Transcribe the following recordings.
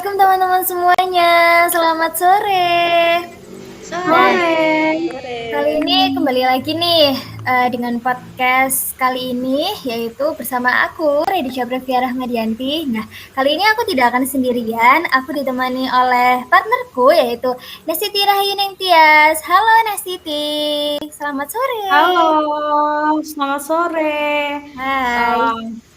Assalamualaikum teman-teman semuanya, selamat sore. Nah, Sore. kali ini kembali lagi nih dengan podcast kali ini, yaitu bersama aku, Redisha Praviara Rahmadianti. Nah, kali ini aku tidak akan sendirian, aku ditemani oleh partnerku, yaitu Nastiti Rahayuning Tias. Halo Nastiti, selamat sore. Halo, selamat sore. Hai.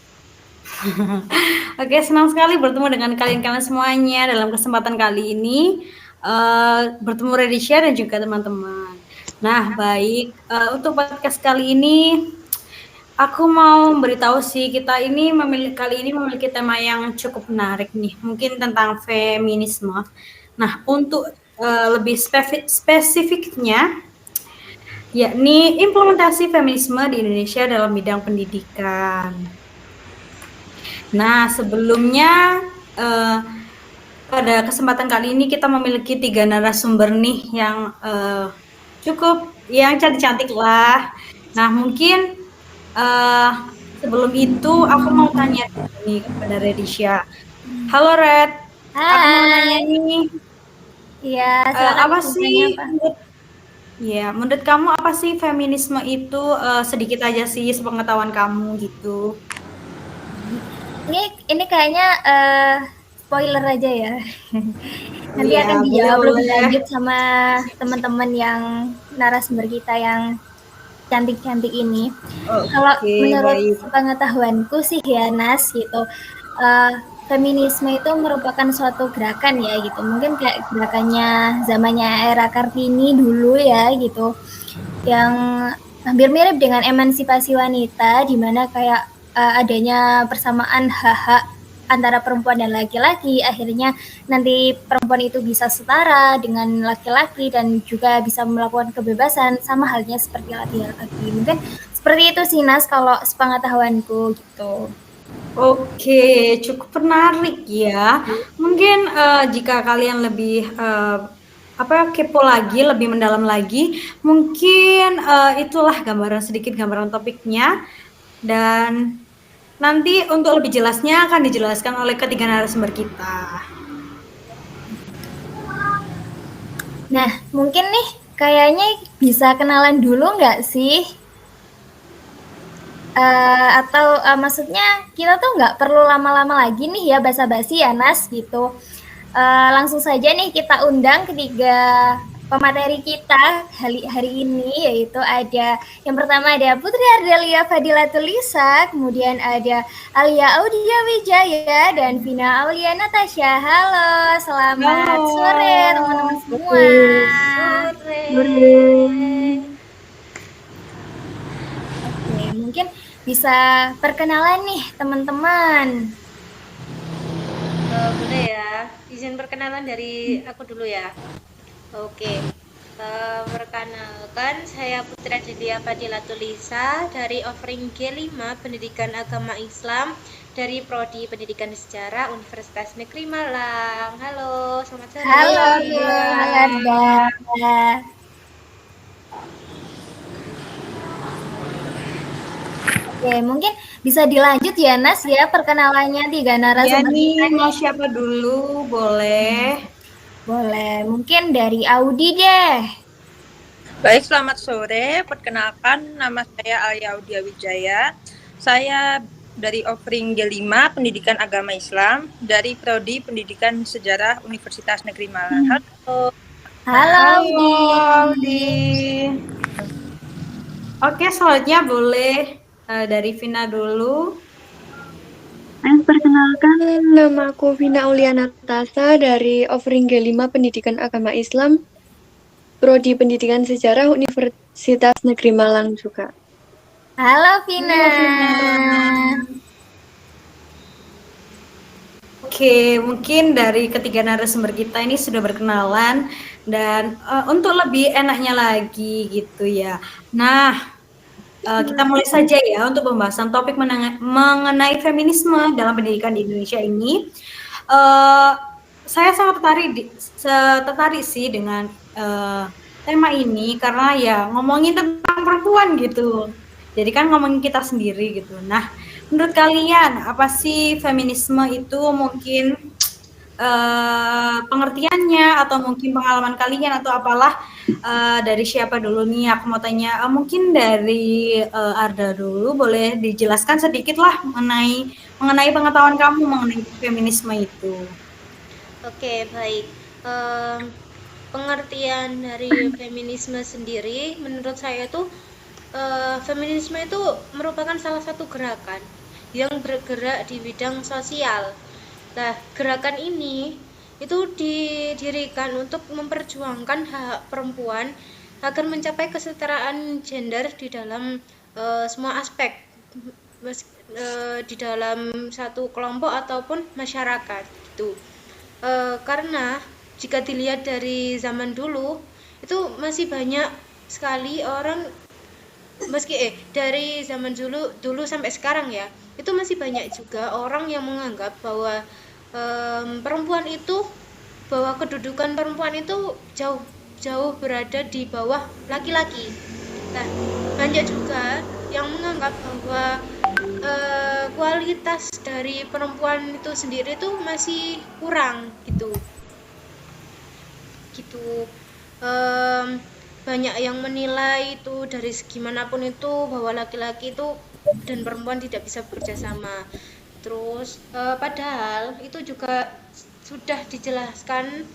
Oke, senang sekali bertemu dengan kalian semuanya dalam kesempatan kali ini. Bertemu Redisha dan juga teman-teman. Nah, baik. Untuk podcast kali ini, aku mau memberitahu sih kali ini memiliki tema yang cukup menarik nih, mungkin tentang feminisme. Nah, untuk lebih spesifiknya, yakni implementasi feminisme di Indonesia dalam bidang pendidikan. Nah, sebelumnya pada kesempatan kali ini kita memiliki 3 narasumber nih yang cukup yang cantik-cantik lah. Nah, mungkin sebelum itu aku mau tanya nih kepada Redisha. Halo Red, aku mau nanya Hai. nih, Iya, silakan apa bertanya sih apa? ya, menurut kamu apa sih feminisme itu? Sedikit aja sih sepengetahuan kamu gitu. Ini kayaknya spoiler aja ya. Oh Nanti ya, akan dijawab lebih boleh-boleh. lanjut sama teman-teman yang narasumber kita yang cantik-cantik ini. Kalau Oke, menurut baik. pengetahuanku sih ya Nas gitu, feminisme itu merupakan suatu gerakan ya gitu. Mungkin kayak gerakannya zamannya era Kartini dulu ya gitu, yang hampir mirip dengan emansipasi wanita, di mana kayak adanya persamaan hak-hak antara perempuan dan laki-laki, akhirnya nanti perempuan itu bisa setara dengan laki-laki dan juga bisa melakukan kebebasan sama halnya seperti laki-laki. Mungkin seperti itu sih Nas kalau sepengetahuanku gitu. Oke, cukup menarik ya. Mungkin jika kalian lebih kepo lagi, lebih mendalam lagi, mungkin itulah sedikit gambaran topiknya. Dan nanti untuk lebih jelasnya akan dijelaskan oleh ketiga narasumber kita. Nah, mungkin nih kayaknya bisa kenalan dulu nggak sih? Atau maksudnya kita tuh nggak perlu lama-lama lagi nih ya basa-basi ya Nas gitu. Langsung saja nih kita undang ketiga pemateri kita hari ini, yaitu ada yang pertama ada Putri Ardelia Fadila Tulisa, kemudian ada Alia Audia Wijaya dan Vina Aulia Natasha. Halo, selamat sore teman-teman Halo. semua. Sore. Oke, mungkin bisa perkenalan nih teman-teman. Boleh ya, izin perkenalan dari aku dulu ya. Oke, perkenalkan saya Putra Delia Fadila Tulisa dari offering G5 Pendidikan Agama Islam dari Prodi Pendidikan Sejarah Universitas Negeri Malang. Halo, selamat sore. Halo, Halo. Arda. Oke, mungkin bisa dilanjut ya Nas ya perkenalannya tiga Ya narasumber nih, kita mau nih. siapa dulu? Boleh. Boleh, mungkin dari Audi deh. Baik, selamat sore. Perkenalkan, nama saya Alia Audia Wijaya. Saya dari offering G5 Pendidikan Agama Islam dari Prodi Pendidikan Sejarah Universitas Negeri Malang. Halo. Halo Halo, Audi. Audi. Oke, selanjutnya boleh dari Vina dulu. Perkenalkan, nama aku Vina Aulia Natasha dari offering G5 Pendidikan Agama Islam, Prodi Pendidikan Sejarah Universitas Negeri Malang juga. Halo Vina. Halo, Vina. Oke, mungkin dari ketiga narasumber kita ini sudah berkenalan dan untuk lebih enaknya lagi gitu ya. Nah, kita mulai saja ya untuk pembahasan topik mengenai feminisme dalam pendidikan di Indonesia ini. Saya sangat tertarik sih dengan tema ini karena ya ngomongin tentang perempuan gitu. Jadi kan ngomongin kita sendiri gitu. Nah, menurut kalian apa sih feminisme itu? Mungkin pengertiannya atau mungkin pengalaman kalian atau apalah. Dari siapa dulu nih? Aku mau tanya, mungkin dari Arda dulu, boleh dijelaskan sedikit lah mengenai pengetahuan kamu mengenai feminisme itu. Oke, baik. Pengertian dari feminisme sendiri, menurut saya itu feminisme itu merupakan salah satu gerakan yang bergerak di bidang sosial. Nah, gerakan ini itu didirikan untuk memperjuangkan hak perempuan agar mencapai kesetaraan gender di dalam semua aspek, di dalam satu kelompok ataupun masyarakat gitu. Karena jika dilihat dari zaman dulu itu masih banyak sekali orang dari zaman dulu sampai sekarang ya, itu masih banyak juga orang yang menganggap bahwa bahwa kedudukan perempuan itu jauh berada di bawah laki-laki. Nah, banyak juga yang menganggap bahwa kualitas dari perempuan itu sendiri itu masih kurang gitu. Banyak yang menilai itu dari segi manapun itu bahwa laki-laki itu dan perempuan tidak bisa bekerja sama. Terus padahal itu juga sudah dijelaskan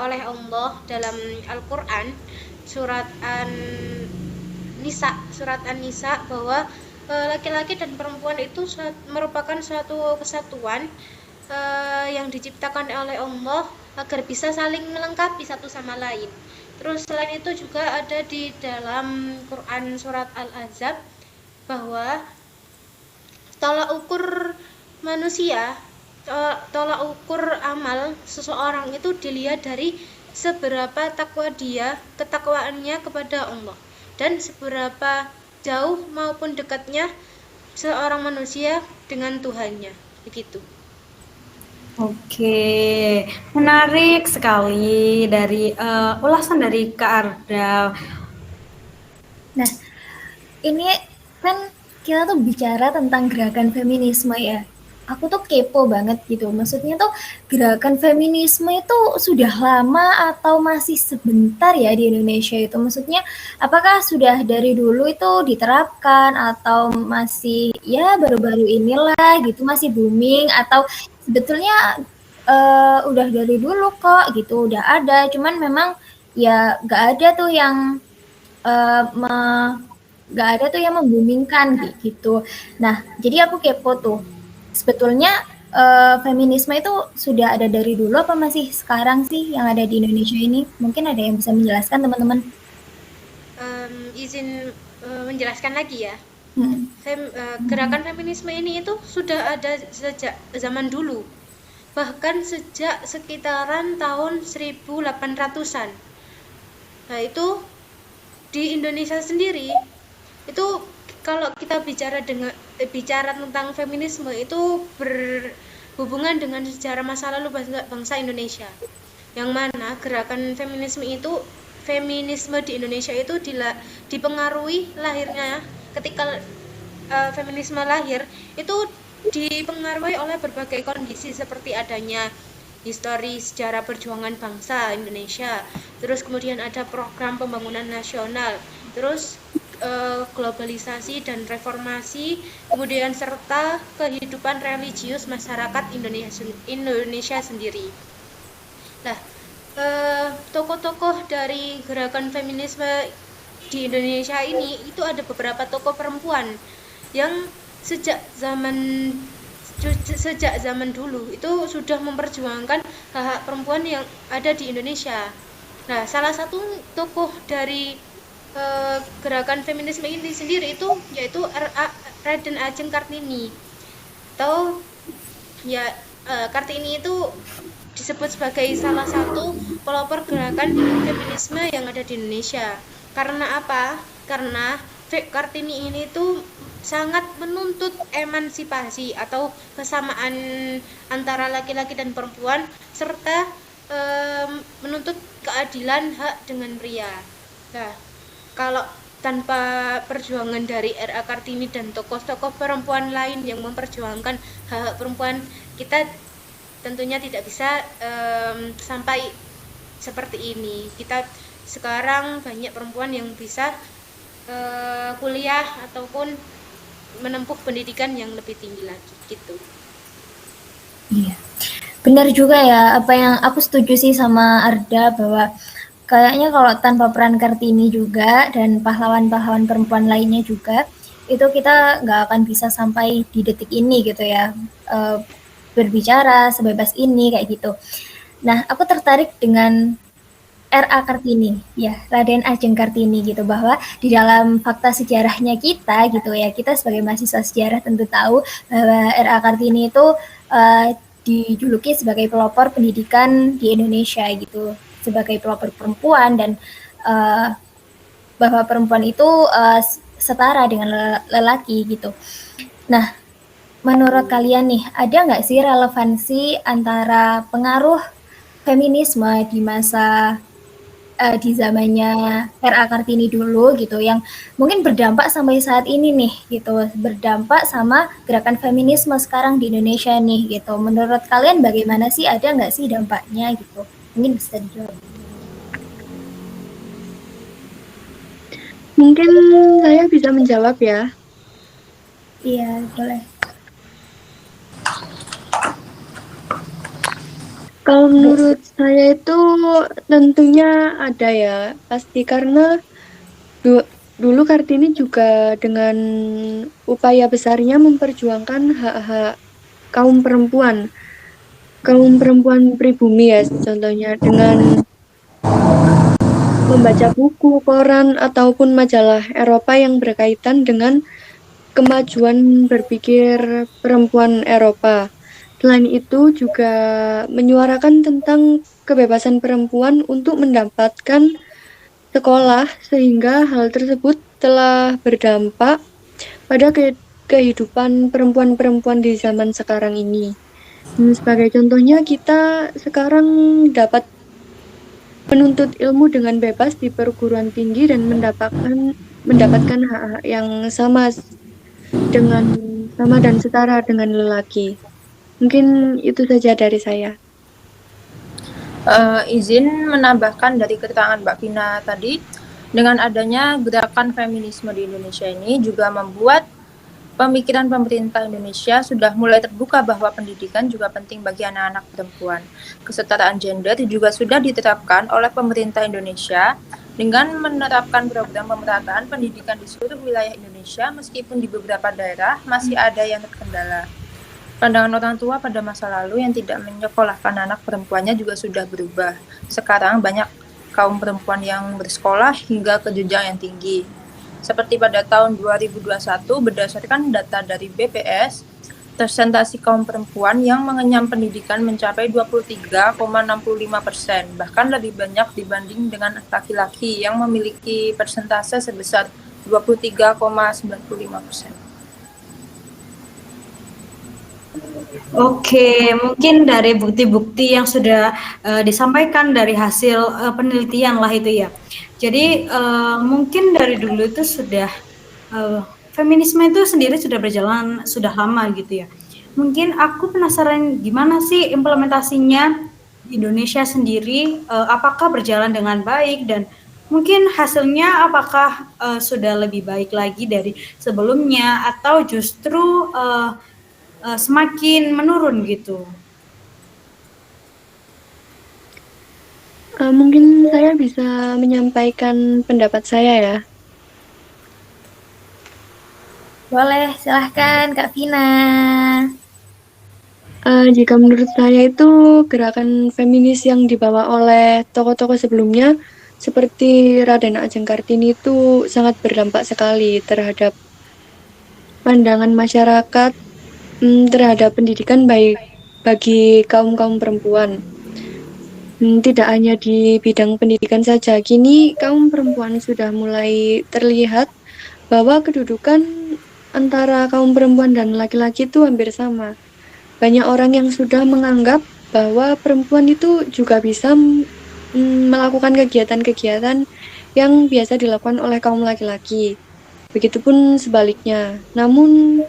oleh Allah dalam Al-Qur'an surat An-Nisa bahwa laki-laki dan perempuan itu merupakan suatu kesatuan yang diciptakan oleh Allah agar bisa saling melengkapi satu sama lain. Terus selain itu juga ada di dalam Quran surat Al-Ahzab bahwa tolak ukur manusia, tolak ukur amal seseorang itu dilihat dari seberapa takwa dia, ketakwaannya kepada Allah, dan seberapa jauh maupun dekatnya seorang manusia dengan Tuhannya, begitu. Oke, menarik sekali dari ulasan dari Kak Arda. Nah, ini kan kita tuh bicara tentang gerakan feminisme ya. Aku tuh kepo banget gitu. Maksudnya tuh gerakan feminisme itu sudah lama atau masih sebentar ya di Indonesia itu? Maksudnya apakah sudah dari dulu itu diterapkan atau masih ya baru-baru inilah gitu, masih booming, atau sebetulnya udah dari dulu kok gitu, udah ada, cuman memang ya nggak ada tuh yang nggak ada tuh yang membumingkan gitu. Nah, jadi aku kepo tuh, sebetulnya feminisme itu sudah ada dari dulu apa masih sekarang sih yang ada di Indonesia ini? Mungkin ada yang bisa menjelaskan teman-teman? Izin menjelaskan lagi ya. Gerakan feminisme ini itu sudah ada sejak zaman dulu, bahkan sejak sekitaran tahun 1800-an. Nah, itu di Indonesia sendiri itu kalau kita bicara tentang feminisme itu berhubungan dengan sejarah masa lalu bangsa Indonesia, yang mana gerakan feminisme di Indonesia itu dipengaruhi lahirnya ketika feminisme lahir itu dipengaruhi oleh berbagai kondisi seperti adanya histori sejarah perjuangan bangsa Indonesia, terus kemudian ada program pembangunan nasional, terus globalisasi dan reformasi, kemudian serta kehidupan religius masyarakat Indonesia sendiri. Nah, tokoh-tokoh dari gerakan feminisme di Indonesia ini itu ada beberapa tokoh perempuan yang sejak zaman dulu itu sudah memperjuangkan hak perempuan yang ada di Indonesia. Nah, salah satu tokoh dari gerakan feminisme ini sendiri itu yaitu Raden Ajeng Kartini, atau ya Kartini itu disebut sebagai salah satu pelopor gerakan feminisme yang ada di Indonesia. Karena apa? Karena Kartini ini tuh sangat menuntut emansipasi atau kesamaan antara laki-laki dan perempuan, serta menuntut keadilan hak dengan pria. Nah, kalau tanpa perjuangan dari R.A. Kartini dan tokoh-tokoh perempuan lain yang memperjuangkan hak perempuan, kita tentunya tidak bisa sampai seperti ini. Kita sekarang banyak perempuan yang bisa kuliah ataupun menempuh pendidikan yang lebih tinggi lagi gitu. Iya. Benar juga ya, apa yang aku setuju sih sama Arda bahwa kayaknya kalau tanpa peran Kartini juga dan pahlawan-pahlawan perempuan lainnya juga, itu kita nggak akan bisa sampai di detik ini gitu ya, berbicara sebebas ini kayak gitu. Nah, aku tertarik dengan R.A. Kartini, ya, Raden Ajeng Kartini gitu, bahwa di dalam fakta sejarahnya kita gitu ya, kita sebagai mahasiswa sejarah tentu tahu bahwa R.A. Kartini itu dijuluki sebagai pelopor pendidikan di Indonesia gitu, sebagai pelopor perempuan dan bahwa perempuan itu setara dengan lelaki gitu. Nah, menurut kalian nih, ada nggak sih relevansi antara pengaruh feminisme di masa di zamannya R.A. Kartini dulu gitu yang mungkin berdampak sampai saat ini nih gitu, berdampak sama gerakan feminisme sekarang di Indonesia nih gitu. Menurut kalian bagaimana sih, ada nggak sih dampaknya gitu? Mungkin bisa dijawab. Mungkin saya bisa menjawab ya. Iya, boleh. Kalau menurut saya itu tentunya ada ya, pasti karena dulu Kartini juga dengan upaya besarnya memperjuangkan hak-hak kaum perempuan pribumi ya, contohnya dengan membaca buku, koran, ataupun majalah Eropa yang berkaitan dengan kemajuan berpikir perempuan Eropa. Selain itu juga menyuarakan tentang kebebasan perempuan untuk mendapatkan sekolah, sehingga hal tersebut telah berdampak pada kehidupan perempuan-perempuan di zaman sekarang ini. Sebagai contohnya, kita sekarang dapat menuntut ilmu dengan bebas di perguruan tinggi dan mendapatkan hak-hak yang sama dan setara dengan lelaki. Mungkin itu saja dari saya. Izin menambahkan dari keterangan Mbak Vina tadi, dengan adanya gerakan feminisme di Indonesia ini juga membuat pemikiran pemerintah Indonesia sudah mulai terbuka bahwa pendidikan juga penting bagi anak-anak perempuan. Kesetaraan gender juga sudah ditetapkan oleh pemerintah Indonesia dengan menerapkan program pemerataan pendidikan di seluruh wilayah Indonesia, meskipun di beberapa daerah masih ada yang terkendala. Pandangan orang tua pada masa lalu yang tidak menyekolahkan anak perempuannya juga sudah berubah. Sekarang banyak kaum perempuan yang bersekolah hingga ke jenjang yang tinggi. Seperti pada tahun 2021, berdasarkan data dari BPS, presentasi kaum perempuan yang mengenyam pendidikan mencapai 23,65%, bahkan lebih banyak dibanding dengan laki-laki yang memiliki persentase sebesar 23,95%. Oke, mungkin dari bukti-bukti yang sudah disampaikan dari hasil penelitian lah itu ya. Jadi mungkin dari dulu itu sudah feminisme itu sendiri sudah berjalan sudah lama gitu ya. Mungkin aku penasaran gimana sih implementasinya di Indonesia sendiri, apakah berjalan dengan baik dan mungkin hasilnya apakah sudah lebih baik lagi dari sebelumnya atau justru semakin menurun gitu. Mungkin saya bisa menyampaikan pendapat saya ya. Boleh, silahkan Kak Vina. Jika menurut saya itu gerakan feminis yang dibawa oleh tokoh-tokoh sebelumnya seperti Raden Ajeng Kartini itu sangat berdampak sekali terhadap pandangan masyarakat terhadap pendidikan baik bagi kaum-kaum perempuan. Tidak hanya di bidang pendidikan saja, kini kaum perempuan sudah mulai terlihat bahwa kedudukan antara kaum perempuan dan laki-laki itu hampir sama. Banyak orang yang sudah menganggap bahwa perempuan itu juga bisa melakukan kegiatan-kegiatan yang biasa dilakukan oleh kaum laki-laki. Begitupun sebaliknya. Namun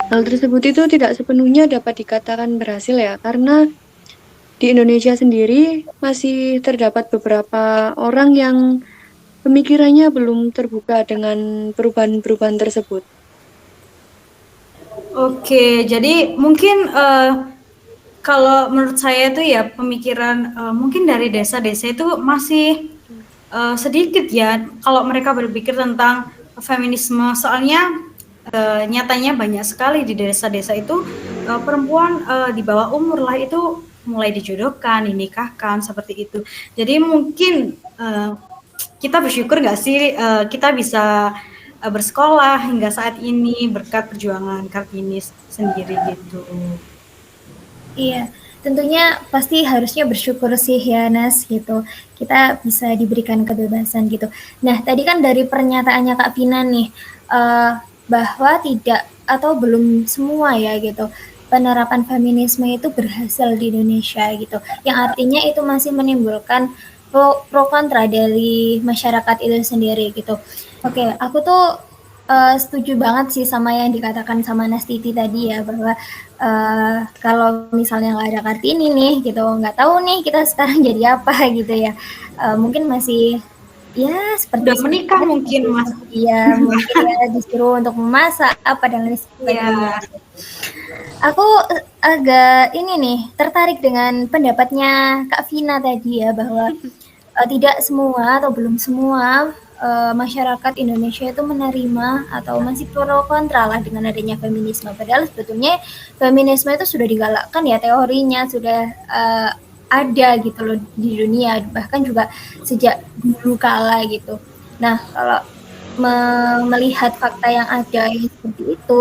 Hal tersebut itu tidak sepenuhnya dapat dikatakan berhasil ya, karena di Indonesia sendiri masih terdapat beberapa orang yang pemikirannya belum terbuka dengan perubahan-perubahan tersebut. Oke, jadi mungkin kalau menurut saya itu ya pemikiran mungkin dari desa-desa itu masih sedikit ya kalau mereka berpikir tentang feminisme. Soalnya nyatanya banyak sekali di desa-desa itu perempuan di bawah umur lah itu mulai dijodohkan, dinikahkan seperti itu. Jadi mungkin kita bersyukur nggak sih kita bisa bersekolah hingga saat ini berkat perjuangan Kartini sendiri gitu. Iya, tentunya pasti harusnya bersyukur sih ya Nas gitu. Kita bisa diberikan kebebasan gitu. Nah, tadi kan dari pernyataannya Kak Vina nih, bahwa tidak atau belum semua ya gitu, penerapan feminisme itu berhasil di Indonesia gitu. Yang artinya itu masih menimbulkan pro kontra dari masyarakat itu sendiri gitu. Oke, aku tuh setuju banget sih sama yang dikatakan sama Nastiti tadi ya, bahwa kalau misalnya nggak ada Kartini nih gitu, nggak tahu nih kita sekarang jadi apa gitu ya. Mungkin masih ya seperti Udah menikah mungkin Mas. Iya, mungkin ya disuruh untuk memasak apa dan lain sebagainya. Aku agak ini nih tertarik dengan pendapatnya Kak Vina tadi ya, bahwa tidak semua atau belum semua masyarakat Indonesia itu menerima atau masih pro kontra lah dengan adanya feminisme. Padahal sebetulnya feminisme itu sudah digalakkan ya, teorinya sudah ada gitu loh di dunia, bahkan juga sejak dulu kala gitu. Nah, kalau melihat fakta yang ada yang seperti itu,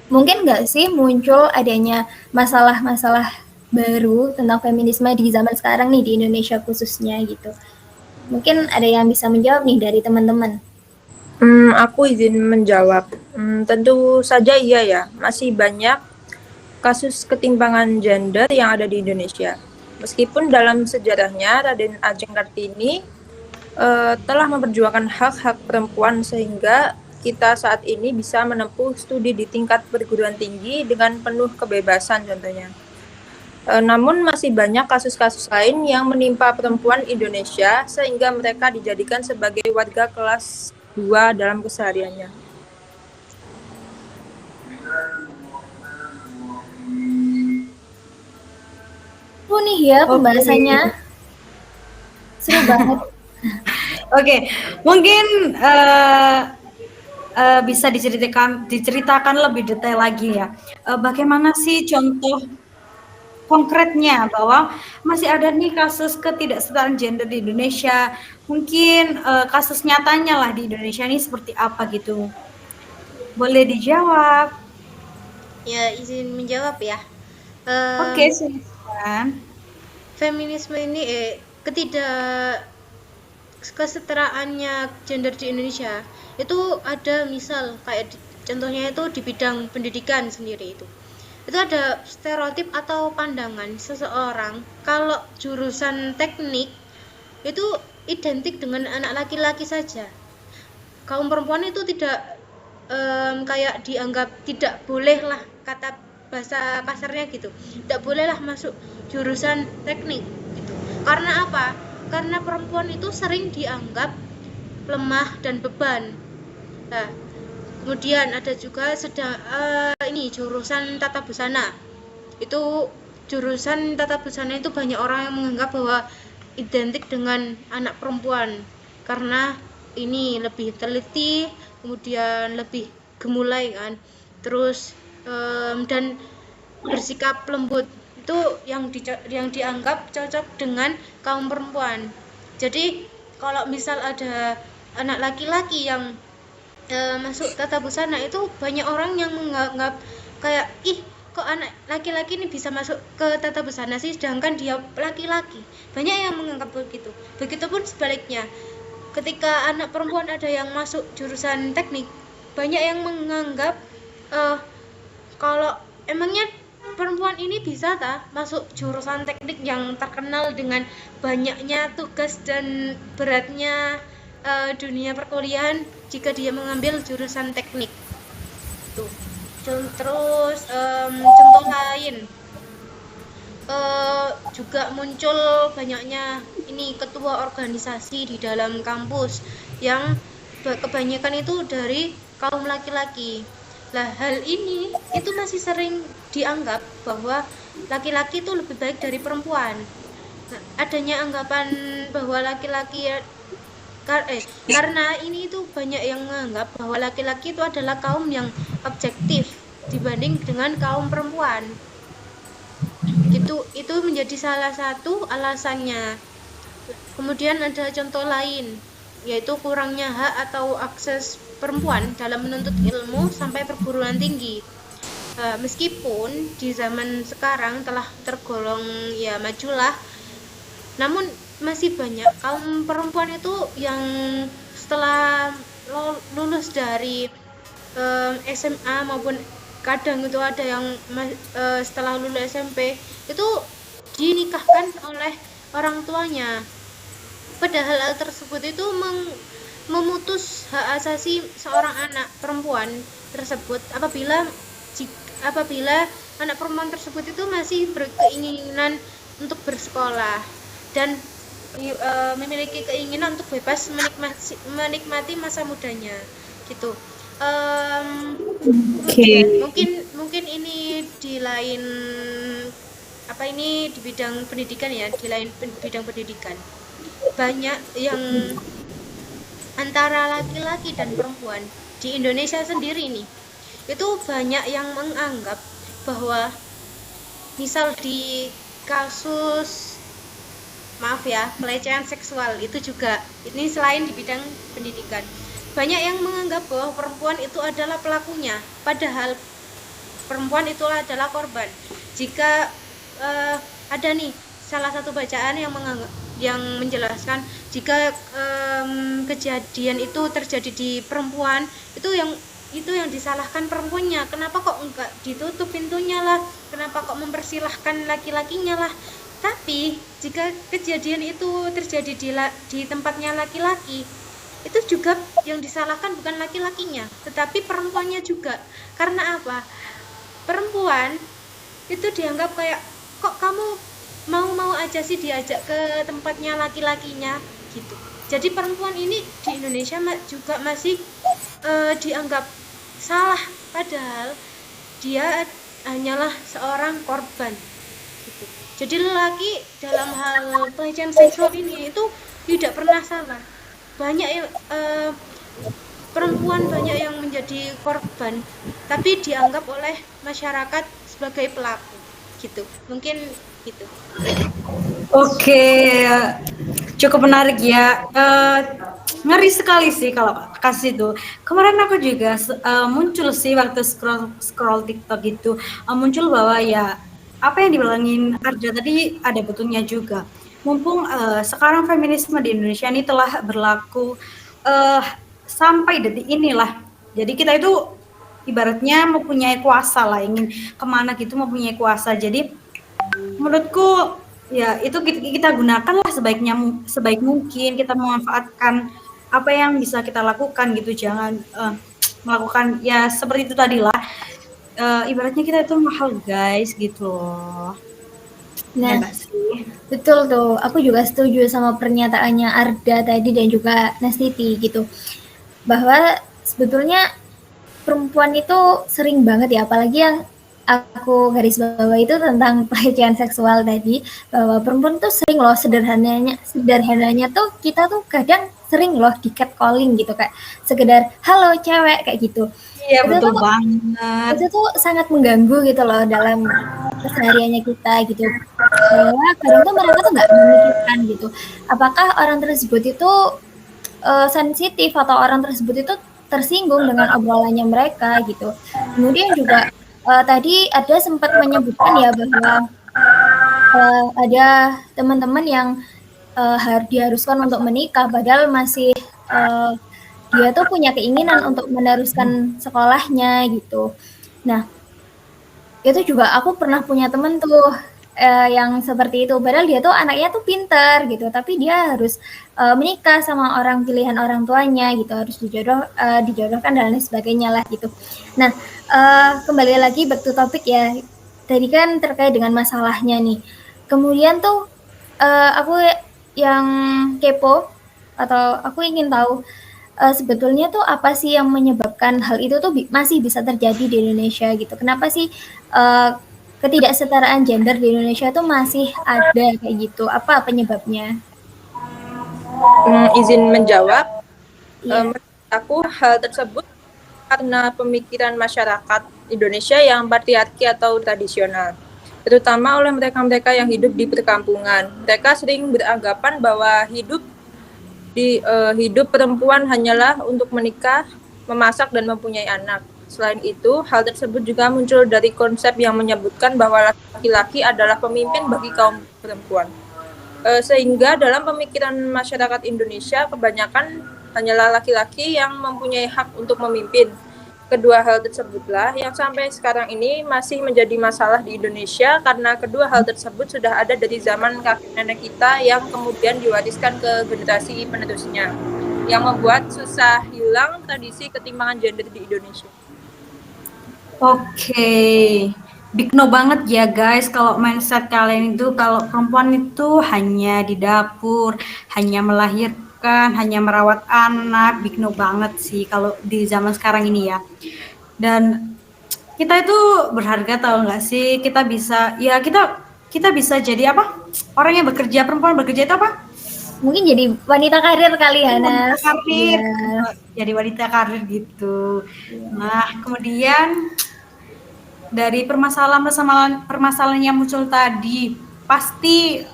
mungkin nggak sih muncul adanya masalah-masalah baru tentang feminisme di zaman sekarang nih di Indonesia khususnya gitu. Mungkin ada yang bisa menjawab nih dari teman-teman. Aku izin menjawab. Tentu saja iya ya, masih banyak kasus ketimpangan gender yang ada di Indonesia. Meskipun dalam sejarahnya Raden Ajeng Kartini telah memperjuangkan hak-hak perempuan sehingga kita saat ini bisa menempuh studi di tingkat perguruan tinggi dengan penuh kebebasan contohnya. Namun masih banyak kasus-kasus lain yang menimpa perempuan Indonesia sehingga mereka dijadikan sebagai warga kelas 2 dalam kesehariannya. Seru nih ya pembahasannya. Seru banget. Oke, mungkin bisa diceritakan lebih detail lagi ya. Bagaimana sih contoh konkretnya bahwa masih ada nih kasus ketidaksetaraan gender di Indonesia. Mungkin kasus nyatanya lah di Indonesia ini seperti apa gitu. Boleh dijawab. Ya, izin menjawab ya. Oke, silakan. Feminisme ini kesetaraannya gender di Indonesia itu ada, misal kayak contohnya itu di bidang pendidikan sendiri itu ada stereotip atau pandangan seseorang kalau jurusan teknik itu identik dengan anak laki-laki saja. Kaum perempuan itu tidak kayak dianggap tidak boleh lah, kata bahasa kasarnya gitu, tidak boleh lah masuk jurusan teknik gitu. Karena apa? Karena perempuan itu sering dianggap lemah dan beban. Nah, kemudian ada juga jurusan tata busana. Itu jurusan tata busana itu banyak orang yang menganggap bahwa identik dengan anak perempuan karena ini lebih teliti, kemudian lebih gemulai kan, terus dan bersikap lembut. Itu yang dianggap cocok dengan kaum perempuan. Jadi kalau misal ada anak laki-laki yang masuk tata busana, itu banyak orang yang menganggap kayak, ih kok anak laki-laki ini bisa masuk ke tata busana sih sedangkan dia laki-laki. Banyak yang menganggap begitu. Begitupun sebaliknya, ketika anak perempuan ada yang masuk jurusan teknik, banyak yang menganggap kalau emangnya perempuan ini bisa masuk jurusan teknik yang terkenal dengan banyaknya tugas dan beratnya dunia perkuliahan jika dia mengambil jurusan teknik. Tuh. Terus contoh lain juga muncul banyaknya ini ketua organisasi di dalam kampus yang kebanyakan itu dari kaum laki-laki. Nah, hal ini itu masih sering dianggap bahwa laki-laki itu lebih baik dari perempuan. Nah, adanya anggapan bahwa laki-laki karena ini itu banyak yang menganggap bahwa laki-laki itu adalah kaum yang objektif dibanding dengan kaum perempuan. Itu menjadi salah satu alasannya. Kemudian ada contoh lain, yaitu kurangnya hak atau akses perempuan dalam menuntut ilmu sampai perguruan tinggi. Meskipun di zaman sekarang telah tergolong ya majulah, namun masih banyak kaum perempuan itu yang setelah lulus dari SMA maupun kadang itu ada yang setelah lulus SMP itu dinikahkan oleh orang tuanya. Padahal hal tersebut itu memutus hak asasi seorang anak perempuan tersebut apabila anak perempuan tersebut itu masih berkeinginan untuk bersekolah dan memiliki keinginan untuk bebas menikmati masa mudanya gitu. Mungkin ini di lain di bidang pendidikan ya, di lain bidang pendidikan banyak yang antara laki-laki dan perempuan di Indonesia sendiri nih itu banyak yang menganggap bahwa misal di kasus pelecehan seksual itu juga ini selain di bidang pendidikan banyak yang menganggap bahwa perempuan itu adalah pelakunya, padahal perempuan itu adalah korban. Jika ada nih salah satu bacaan yang menjelaskan jika kejadian itu terjadi di perempuan itu yang disalahkan perempuannya, kenapa kok enggak ditutup pintunya lah, kenapa kok mempersilahkan laki-lakinya lah. Tapi jika kejadian itu terjadi di tempatnya laki-laki, itu juga yang disalahkan bukan laki-lakinya tetapi perempuannya juga. Karena apa? Perempuan itu dianggap kayak kok kamu mau aja sih diajak ke tempatnya laki-lakinya gitu. Jadi perempuan ini di Indonesia juga masih dianggap salah, padahal dia hanyalah seorang korban gitu. Jadi lelaki dalam hal pelecehan seksual ini itu tidak pernah salah. Banyak yang perempuan banyak yang menjadi korban tapi dianggap oleh masyarakat sebagai pelaku gitu. Mungkin gitu. Oke, cukup menarik ya. Ngeri sekali sih kalau kasih itu. Kemarin aku juga muncul sih waktu scroll TikTok itu muncul bahwa ya apa yang dibilangin Arja tadi ada betulnya juga. Mumpung sekarang feminisme di Indonesia ini telah berlaku sampai detik inilah. Jadi kita itu ibaratnya mempunyai kuasa lah, ingin kemana gitu mempunyai kuasa. Jadi menurutku ya itu kita gunakanlah sebaik mungkin, kita memanfaatkan apa yang bisa kita lakukan gitu, jangan melakukan ya seperti itu tadi lah. Ibaratnya kita itu mahal guys gitu loh. Nah, ya, sih? Betul tuh. Aku juga setuju sama pernyataannya Arda tadi dan juga Nastiti gitu. Bahwa sebetulnya perempuan itu sering banget ya, apalagi yang aku garis bawah itu tentang pelecehan seksual tadi, bahwa perempuan tuh sering loh sederhananya tuh kita tuh kadang sering loh di catcalling gitu, kayak sekedar halo cewek kayak gitu. Iya Itu betul tuh banget. itu tuh sangat mengganggu gitu loh dalam kesehariannya kita gitu. Bahwa kadang tuh mereka tuh nggak memikirkan gitu, apakah orang tersebut itu sensitif atau orang tersebut itu tersinggung dengan obrolannya mereka gitu. Kemudian juga tadi ada sempat menyebutkan ya bahwa ada teman-teman yang diharuskan untuk menikah padahal masih dia tuh punya keinginan untuk meneruskan sekolahnya gitu. Nah, itu juga aku pernah punya temen tuh yang seperti itu. Padahal dia tuh anaknya tuh pinter gitu, tapi dia harus menikah sama orang pilihan orang tuanya gitu, harus dijodohkan dan lain sebagainya lah gitu. Nah, kembali lagi back to topic ya. Tadi kan terkait dengan masalahnya nih. Kemudian tuh aku yang kepo atau aku ingin tahu sebetulnya tuh apa sih yang menyebabkan hal itu tuh masih bisa terjadi di Indonesia gitu? Kenapa sih ketidaksetaraan gender di Indonesia tuh masih ada kayak gitu? Apa penyebabnya? Izin menjawab, Iya. menurut aku hal tersebut karena pemikiran masyarakat Indonesia yang patriarki atau tradisional, terutama oleh mereka-mereka yang hidup di perkampungan. Mereka sering beranggapan bahwa hidup perempuan hanyalah untuk menikah, memasak, dan mempunyai anak. Selain itu, hal tersebut juga muncul dari konsep yang menyebutkan bahwa laki-laki adalah pemimpin bagi kaum perempuan. Sehingga dalam pemikiran masyarakat Indonesia, kebanyakan hanyalah laki-laki yang mempunyai hak untuk memimpin. Kedua hal tersebutlah yang sampai sekarang ini masih menjadi masalah di Indonesia, karena kedua hal tersebut sudah ada dari zaman kakek nenek kita yang kemudian diwariskan ke generasi penerusnya, yang membuat susah hilang tradisi ketimpangan gender di Indonesia. Oke, big no banget ya guys kalau mindset kalian itu kalau perempuan itu hanya di dapur, hanya melahirkan, hanya merawat anak, big no banget sih kalau di zaman sekarang ini ya. Dan kita itu berharga tahu nggak sih? Kita bisa kita bisa jadi apa? Orang yang bekerja, perempuan bekerja itu apa? Mungkin jadi wanita karir kali ya, Wanita Nas. karir, Iya. jadi wanita karir gitu. Nah, kemudian dari permasalahan yang muncul tadi, pasti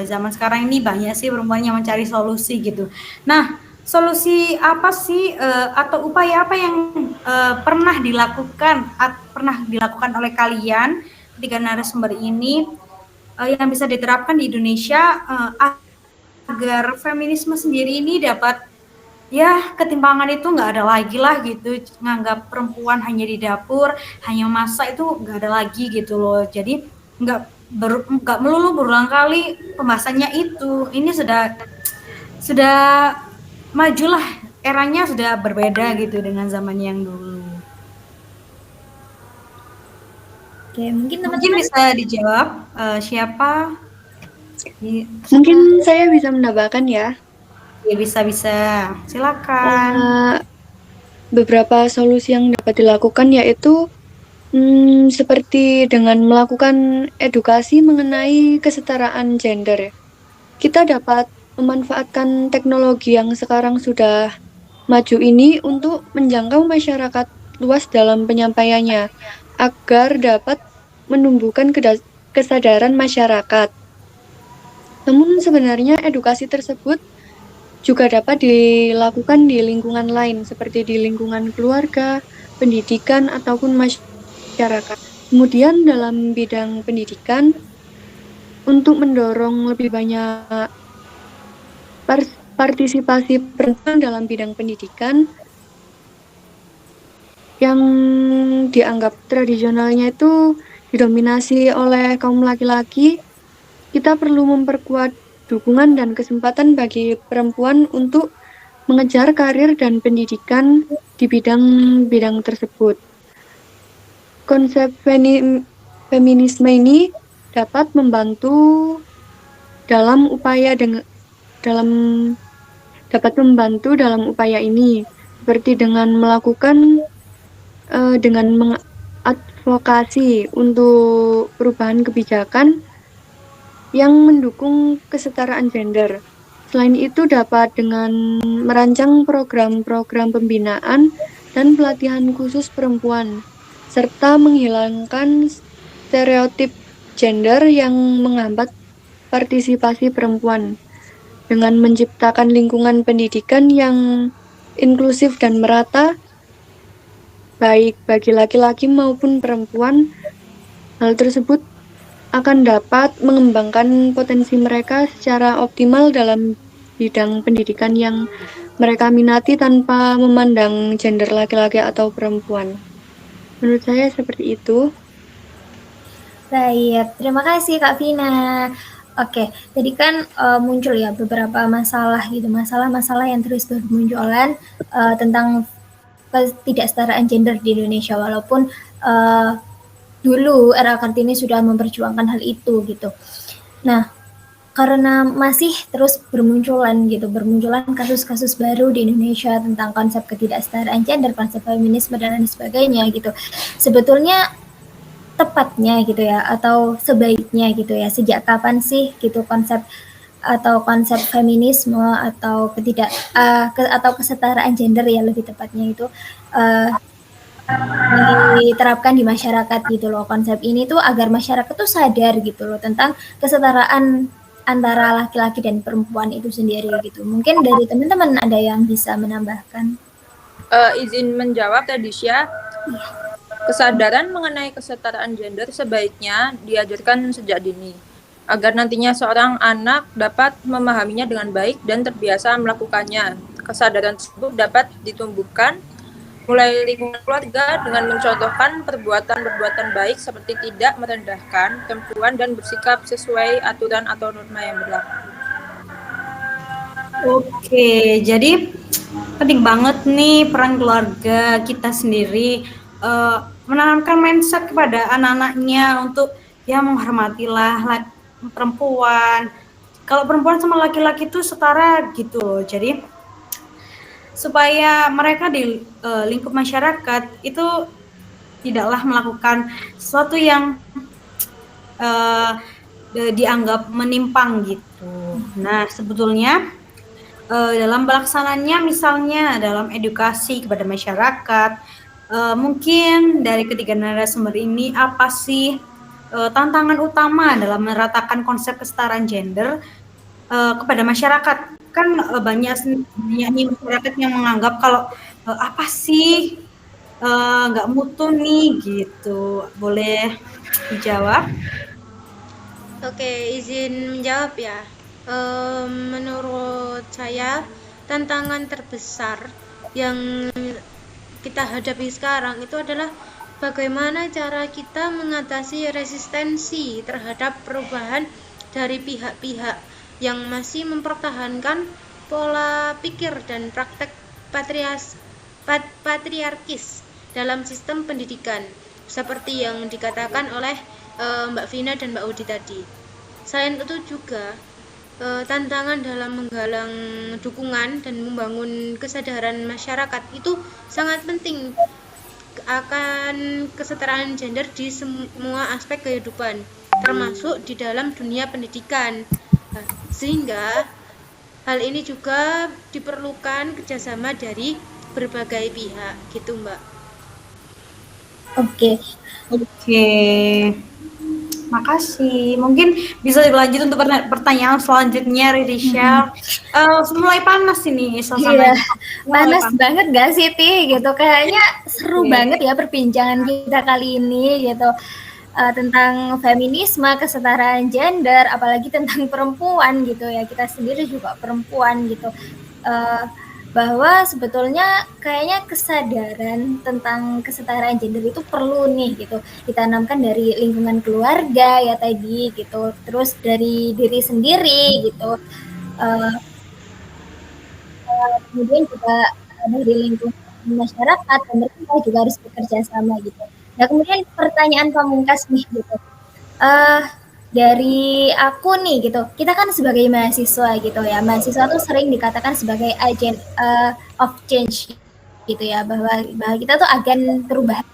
zaman sekarang ini banyak sih perempuan yang mencari solusi gitu. Nah, solusi apa sih atau upaya apa yang pernah dilakukan oleh kalian tiga narasumber ini yang bisa diterapkan di Indonesia agar feminisme sendiri ini dapat ya ketimpangan itu nggak ada lagi lah gitu, nganggap perempuan hanya di dapur, hanya masak itu nggak ada lagi gitu loh. Jadi nggak melulu berulang kali pembahasannya itu. Ini sudah majulah, eranya sudah berbeda gitu dengan zaman yang dulu. Oke, mungkin Mungkin teman-teman bisa dijawab siapa? Mungkin saya bisa menambahkan ya. Ya bisa silakan. Beberapa solusi yang dapat dilakukan yaitu seperti dengan melakukan edukasi mengenai kesetaraan gender. Kita dapat memanfaatkan teknologi yang sekarang sudah maju ini untuk menjangkau masyarakat luas dalam penyampaiannya agar dapat menumbuhkan kesadaran masyarakat. Namun sebenarnya edukasi tersebut juga dapat dilakukan di lingkungan lain seperti di lingkungan keluarga, pendidikan, ataupun masyarakat. Kemudian dalam bidang pendidikan, untuk mendorong lebih banyak partisipasi perempuan dalam bidang pendidikan, yang dianggap tradisionalnya itu didominasi oleh kaum laki-laki, kita perlu memperkuat dukungan dan kesempatan bagi perempuan untuk mengejar karir dan pendidikan di bidang-bidang tersebut. Konsep feminisme ini dapat membantu dalam upaya ini, seperti dengan melakukan dengan mengadvokasi untuk perubahan kebijakan yang mendukung kesetaraan gender. Selain itu dapat dengan merancang program-program pembinaan dan pelatihan khusus perempuan, serta menghilangkan stereotip gender yang menghambat partisipasi perempuan. Dengan menciptakan lingkungan pendidikan yang inklusif dan merata, baik bagi laki-laki maupun perempuan, hal tersebut akan dapat mengembangkan potensi mereka secara optimal dalam bidang pendidikan yang mereka minati tanpa memandang gender laki-laki atau perempuan. Menurut saya seperti itu. Baik, terima kasih Kak Vina. Oke, tadi kan muncul ya beberapa masalah gitu, masalah-masalah yang terus bermunculan tentang ketidaksetaraan gender di Indonesia, walaupun dulu era Kartini sudah memperjuangkan hal itu gitu. Nah, karena masih terus bermunculan kasus-kasus baru di Indonesia tentang konsep ketidaksetaraan gender, konsep feminisme dan lain sebagainya gitu. Sebetulnya tepatnya gitu ya, atau sebaiknya gitu ya, sejak kapan sih gitu konsep feminisme atau atau kesetaraan gender ya lebih tepatnya itu diterapkan di masyarakat gitu loh. Konsep ini tuh agar masyarakat tuh sadar gitu loh tentang kesetaraan antara laki-laki dan perempuan itu sendiri gitu. Mungkin dari teman-teman ada yang bisa menambahkan. Izin menjawab tadi Syah. Kesadaran mengenai kesetaraan gender sebaiknya diajarkan sejak dini, agar nantinya seorang anak dapat memahaminya dengan baik dan terbiasa melakukannya. Kesadaran tersebut dapat ditumbuhkan mulai lingkungan keluarga dengan mencontohkan perbuatan-perbuatan baik seperti tidak merendahkan perempuan dan bersikap sesuai aturan atau norma yang berlaku. Oke, jadi penting banget nih peran keluarga kita sendiri menanamkan mindset kepada anak-anaknya untuk ya menghormatilah perempuan. Kalau perempuan sama laki-laki itu setara gitu loh. Jadi supaya mereka di lingkup masyarakat itu tidaklah melakukan sesuatu yang dianggap menyimpang gitu. Nah, sebetulnya dalam pelaksananya misalnya dalam edukasi kepada masyarakat, mungkin dari ketiga narasumber ini apa sih tantangan utama dalam meratakan konsep kesetaraan gender kepada masyarakat? Kan banyak nih masyarakat yang menganggap kalau apa sih nggak mutu nih gitu. Boleh dijawab? Oke, izin menjawab ya. Menurut saya tantangan terbesar yang kita hadapi sekarang itu adalah bagaimana cara kita mengatasi resistensi terhadap perubahan dari pihak-pihak yang masih mempertahankan pola pikir dan praktek patriarkis dalam sistem pendidikan, seperti yang dikatakan oleh Mbak Vina dan Mbak Udi tadi. Selain itu juga tantangan dalam menggalang dukungan dan membangun kesadaran masyarakat itu sangat penting akan kesetaraan gender di semua aspek kehidupan, termasuk di dalam dunia pendidikan. Sehingga hal ini juga diperlukan kerjasama dari berbagai pihak gitu, Mbak. Oke. Makasih. Mungkin bisa dilanjut untuk pertanyaan selanjutnya, Ridisha. Mulai panas ini suasananya. Iya, panas banget gak sih, Ti? Gitu. Kayaknya seru banget ya perbincangan kita kali ini gitu. Tentang feminisme, kesetaraan gender, apalagi tentang perempuan gitu ya. Kita sendiri juga perempuan gitu. Bahwa sebetulnya kayaknya kesadaran tentang kesetaraan gender itu perlu nih gitu ditanamkan dari lingkungan keluarga ya tadi gitu, terus dari diri sendiri gitu, kemudian juga dari lingkungan masyarakat, pemerintah juga harus bekerja sama gitu. Nah kemudian pertanyaan pamungkas nih gitu, dari aku nih gitu, kita kan sebagai mahasiswa gitu ya, mahasiswa tuh sering dikatakan sebagai agent of change gitu ya, bahwa kita tuh agen perubahan.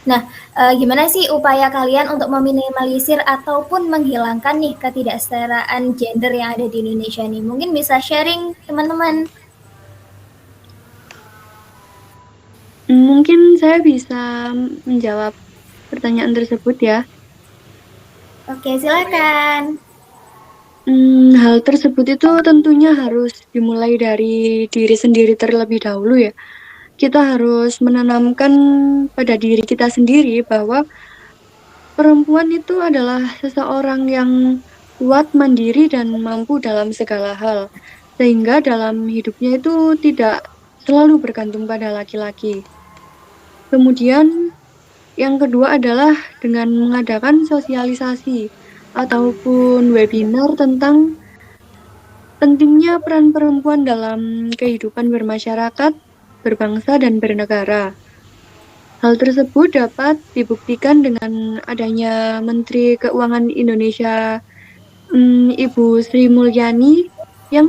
Nah, gimana sih upaya kalian untuk meminimalisir ataupun menghilangkan nih ketidaksetaraan gender yang ada di Indonesia nih? Mungkin bisa sharing teman-teman. Mungkin saya bisa menjawab pertanyaan tersebut ya. Oke, silakan. Hal tersebut itu tentunya harus dimulai dari diri sendiri terlebih dahulu ya. Kita harus menanamkan pada diri kita sendiri bahwa perempuan itu adalah seseorang yang kuat, mandiri, dan mampu dalam segala hal. Sehingga dalam hidupnya itu tidak selalu bergantung pada laki-laki. Kemudian Yang kedua adalah dengan mengadakan sosialisasi ataupun webinar tentang pentingnya peran perempuan dalam kehidupan bermasyarakat, berbangsa, dan bernegara. Hal tersebut dapat dibuktikan dengan adanya Menteri Keuangan Indonesia, Ibu Sri Mulyani, yang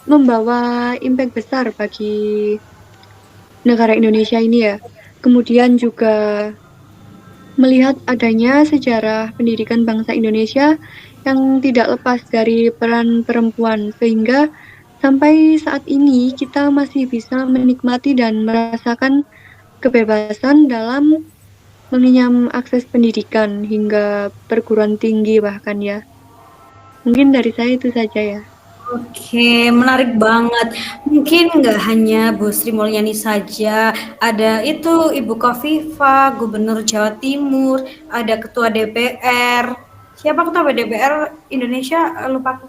membawa impact besar bagi negara Indonesia ini ya. Kemudian juga melihat adanya sejarah pendidikan bangsa Indonesia yang tidak lepas dari peran perempuan, sehingga sampai saat ini kita masih bisa menikmati dan merasakan kebebasan dalam mengenyam akses pendidikan hingga perguruan tinggi bahkan ya. Mungkin dari saya itu saja ya. Oke, menarik banget. Mungkin nggak hanya Bu Sri Mulyani saja, ada itu Ibu Kofifa, Gubernur Jawa Timur, ada Ketua DPR. Siapa Ketua DPR Indonesia? Lupa aku.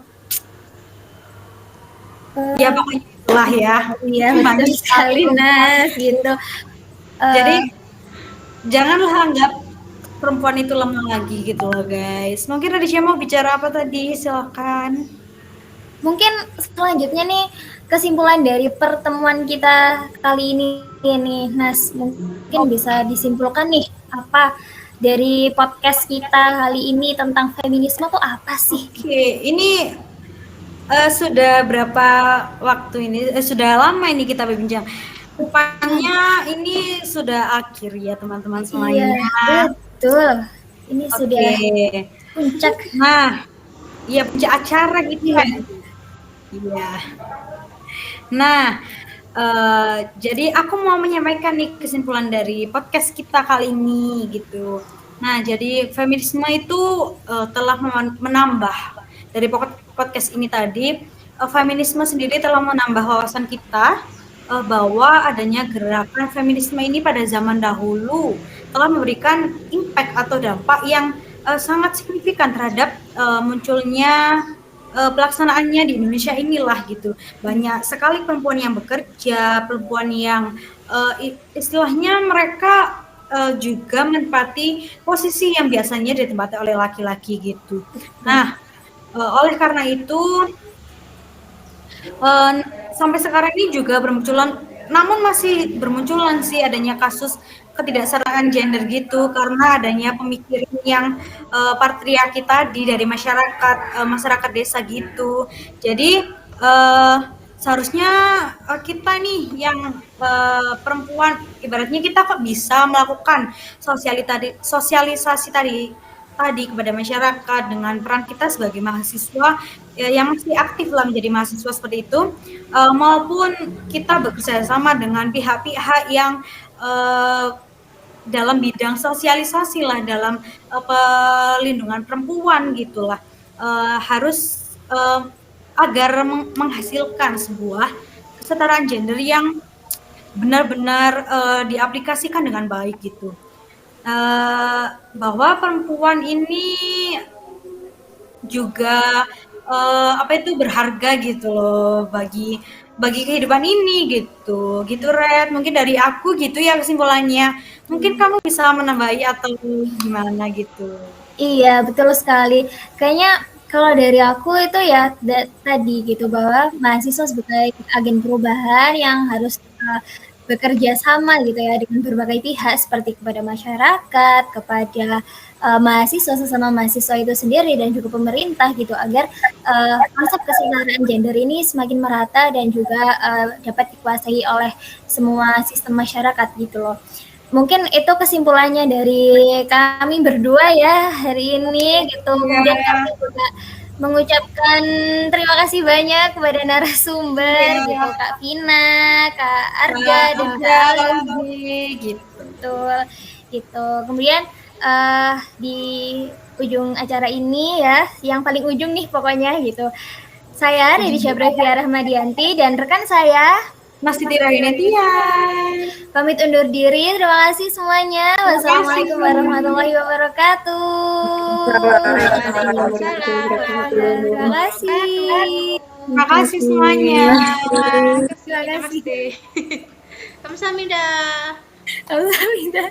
Ya pokoknya itulah ya. Iya, betul sekali Nas gitu. Jadi janganlah anggap perempuan itu lemah lagi gitu loh guys. Mungkin Radisha mau bicara apa tadi? Silakan. Mungkin selanjutnya nih kesimpulan dari pertemuan kita kali ini nih Nas, mungkin bisa disimpulkan nih apa dari podcast kita kali ini tentang feminisme tuh apa sih? Oke, ini sudah berapa waktu ini? Sudah lama ini kita berbincang. Rupanya ini sudah akhir ya teman-teman semuanya. Iya, betul. Ini sudah puncak. Nah, ya puncak acara gitu kan. Iya. Nah, jadi aku mau menyampaikan nih kesimpulan dari podcast kita kali ini gitu. Nah, jadi feminisme itu telah menambah dari podcast ini tadi, feminisme sendiri telah menambah wawasan kita bahwa adanya gerakan feminisme ini pada zaman dahulu telah memberikan impact atau dampak yang sangat signifikan terhadap munculnya pelaksanaannya di Indonesia inilah gitu. Banyak sekali perempuan yang bekerja, perempuan yang istilahnya mereka juga menempati posisi yang biasanya ditempati oleh laki-laki gitu. Nah, oleh karena itu sampai sekarang ini juga bermunculan, namun masih bermunculan sih adanya kasus ketidaksetaraan gender gitu karena adanya pemikiran yang patriarki tadi dari masyarakat desa gitu. Jadi seharusnya kita nih yang perempuan, ibaratnya kita kok bisa melakukan sosialisasi tadi kepada masyarakat dengan peran kita sebagai mahasiswa yang masih aktif lah menjadi mahasiswa seperti itu, maupun kita bekerja sama dengan pihak-pihak yang dalam bidang sosialisasi lah, dalam pelindungan perempuan gitulah, harus agar menghasilkan sebuah kesetaraan gender yang benar-benar diaplikasikan dengan baik gitu. Bahwa perempuan ini juga berharga gitu loh bagi kehidupan ini gitu Red. Mungkin dari aku gitu ya kesimpulannya. Mungkin kamu bisa menambahi atau gimana gitu. Iya, betul sekali. Kayaknya kalau dari aku itu ya tadi gitu bahwa mahasiswa sebagai agen perubahan yang harus bekerja sama gitu ya dengan berbagai pihak seperti kepada masyarakat, kepada mahasiswa, sesama mahasiswa itu sendiri dan juga pemerintah gitu agar konsep kesetaraan gender ini semakin merata dan juga dapat dikuasai oleh semua sistem masyarakat gitu loh. Mungkin itu kesimpulannya dari kami berdua ya hari ini gitu. Kemudian kami juga mengucapkan terima kasih banyak kepada narasumber gitu, Kak Vina, Kak Arga, dan Kak Alwi gitu. Betul, gitu. Kemudian di ujung acara ini ya, yang paling ujung nih pokoknya gitu. Saya Radisha Breviya Rahmadianti dan rekan saya Masih Rahinatia. Pamit undur diri. Terima kasih semuanya. Wassalamualaikum warahmatullahi wabarakatuh. Terima kasih. Terima kasih semuanya. Terima kasih. Kamsahamnida. Kamsahamnida.